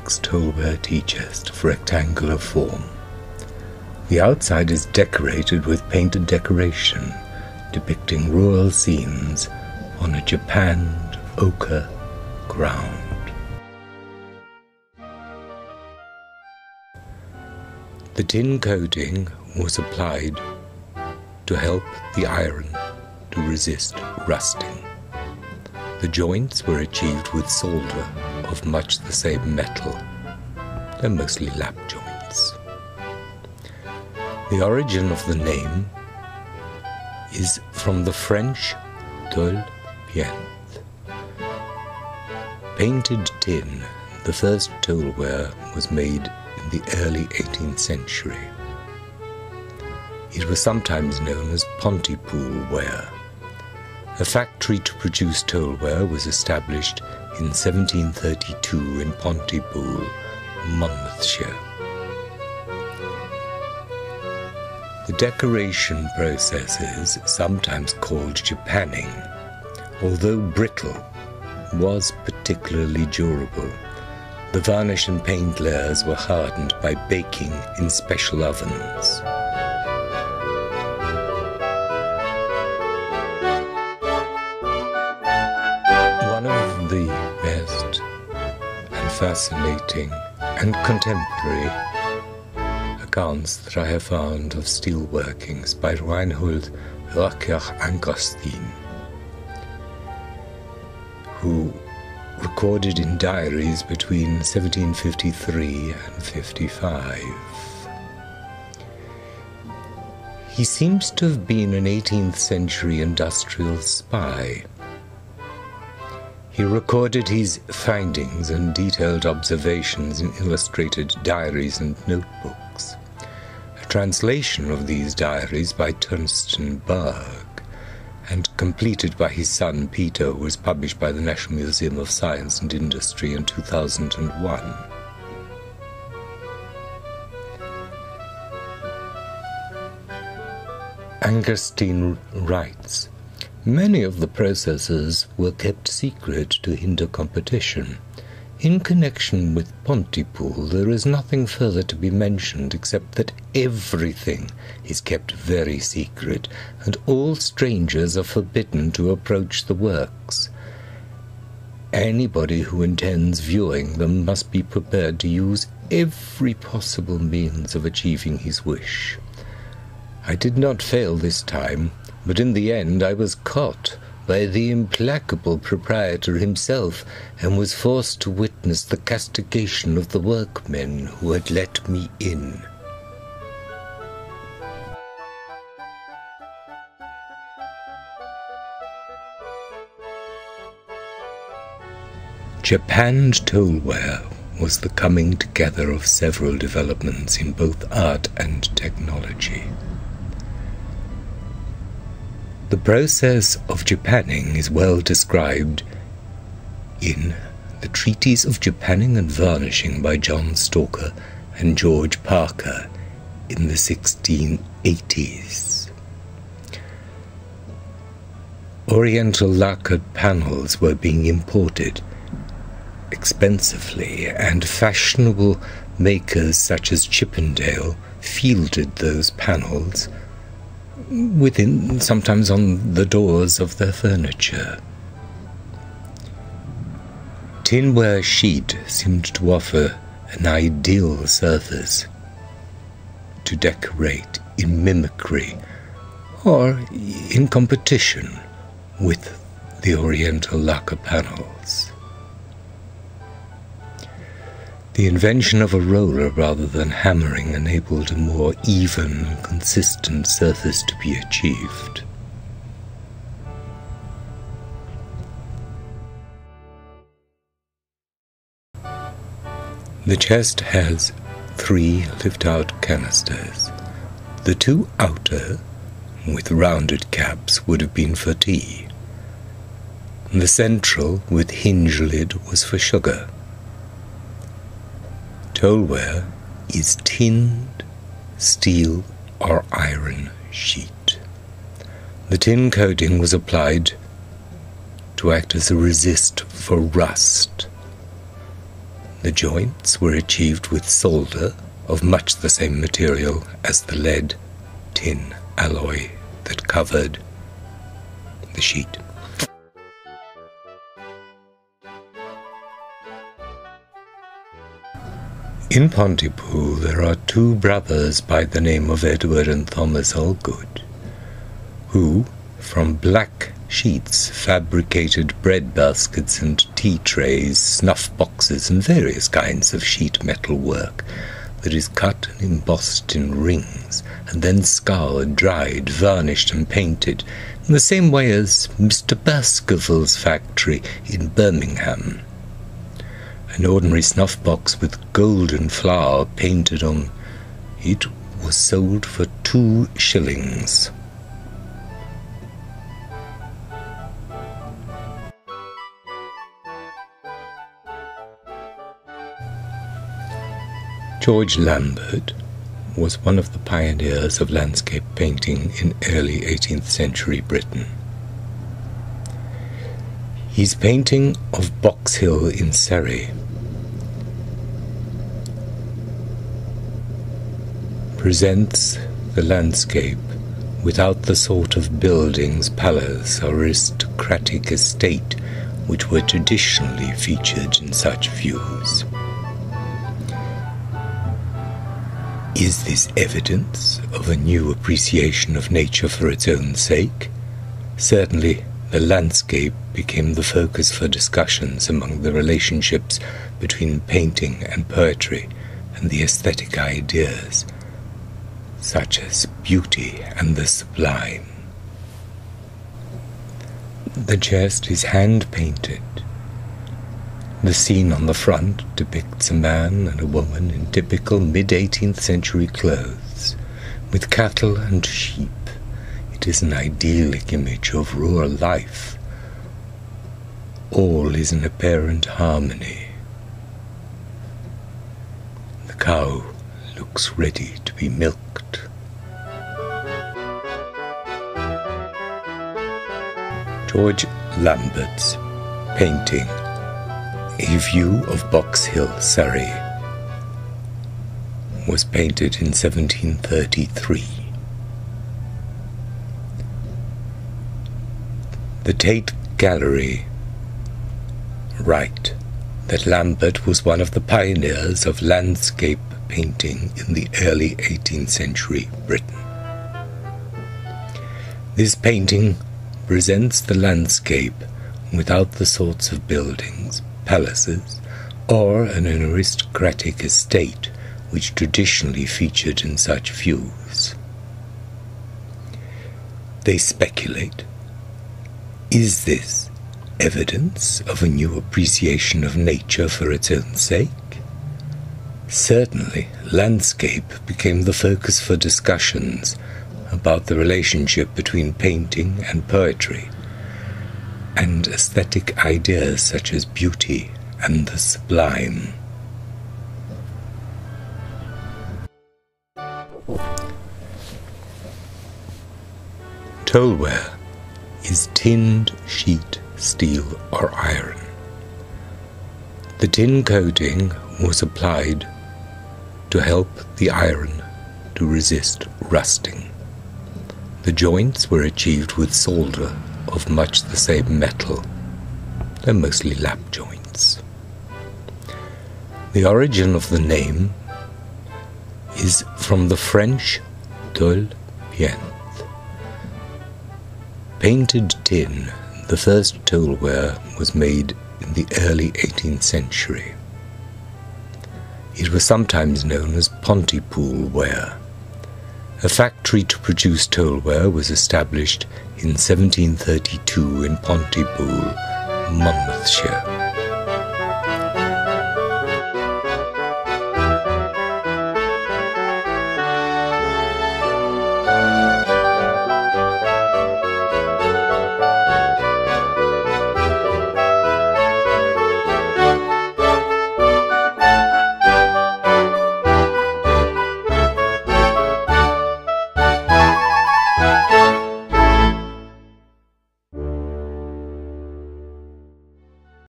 6 Toleware tea chest of rectangular form. The outside is decorated with painted decoration depicting rural scenes on a japanned ocher ground. The tin coating was applied to help the iron to resist rusting. The joints were achieved with solder of much the same metal. They're mostly lap joints. The origin of the name is from the French tôle peinte. Painted tin, the first toleware was made in the early 18th century. It was sometimes known as Pontypool ware. A factory to produce toleware was established in 1732 in Pontypool, Monmouthshire. The decoration processes, sometimes called japanning, although brittle, was particularly durable. The varnish and paint layers were hardened by baking in special ovens. One of the best and fascinating and contemporary accounts that I have found of steel workings by Reinhold Rocker-Angerstein, who recorded in diaries between 1753 and 55. He seems to have been an 18th century industrial spy. He recorded his findings and detailed observations in illustrated diaries and notebooks. A translation of these diaries by Turnsten Berg and completed by his son Peter was published by the National Museum of Science and Industry in 2001. Angerstein writes, "Many of the processes were kept secret to hinder competition. In connection with Pontypool, there is nothing further to be mentioned except that everything is kept very secret, and all strangers are forbidden to approach the works. Anybody who intends viewing them must be prepared to use every possible means of achieving his wish. I did not fail this time, but in the end I was caught by the implacable proprietor himself, and was forced to witness the castigation of the workmen who had let me in." Japanned toleware was the coming together of several developments in both art and technology. The process of japanning is well described in the Treatise of Japanning and Varnishing by John Stalker and George Parker in the 1680s. Oriental lacquered panels were being imported expensively, and fashionable makers such as Chippendale fielded those panels sometimes on the doors of their furniture. Tinware sheet seemed to offer an ideal surface to decorate in mimicry or in competition with the Oriental lacquer panels. The invention of a roller rather than hammering enabled a more even and consistent surface to be achieved. The chest has 3 lift-out canisters. The 2 outer, with rounded caps, would have been for tea. The central, with hinge lid, was for sugar. Toleware is tinned steel or iron sheet. The tin coating was applied to act as a resist for rust. The joints were achieved with solder of much the same material as the lead-tin alloy that covered the sheet. In Pontypool there are two brothers by the name of Edward and Thomas Allgood, who, from black sheets, fabricated bread baskets and tea trays, snuff boxes, and various kinds of sheet metal work that is cut and embossed in rings, and then scoured, dried, varnished, and painted, in the same way as Mr. Baskerville's factory in Birmingham. An ordinary snuff box with golden flower painted on it was sold for 2 shillings. George Lambert was one of the pioneers of landscape painting in early 18th century Britain. His painting of Box Hill in Surrey presents the landscape without the sort of buildings, palace, or aristocratic estate which were traditionally featured in such views. Is this evidence of a new appreciation of nature for its own sake? Certainly, the landscape became the focus for discussions among the relationships between painting and poetry and the aesthetic ideas, such as beauty and the sublime. The chest is hand-painted. The scene on the front depicts a man and a woman in typical mid-18th century clothes, with cattle and sheep. It is an idyllic image of rural life. All is in apparent harmony. The cow looks ready to be milked. George Lambert's painting A View of Box Hill, Surrey was painted in 1733. The Tate Gallery write that Lambert was one of the pioneers of landscape painting in the early 18th century Britain. This painting presents the landscape without the sorts of buildings, palaces, or an aristocratic estate which traditionally featured in such views. They speculate, is this evidence of a new appreciation of nature for its own sake? Certainly, landscape became the focus for discussions about the relationship between painting and poetry, and aesthetic ideas such as beauty and the sublime. Toleware is tinned sheet steel or iron. The tin coating was applied to help the iron to resist rusting. The joints were achieved with solder of much the same metal. They're mostly lap joints. The origin of the name is from the French tôle peinte. Painted tin, the first toleware was made in the early 18th century. It was sometimes known as Pontypool ware. A factory to produce toleware was established in 1732 in Pontypool, Monmouthshire.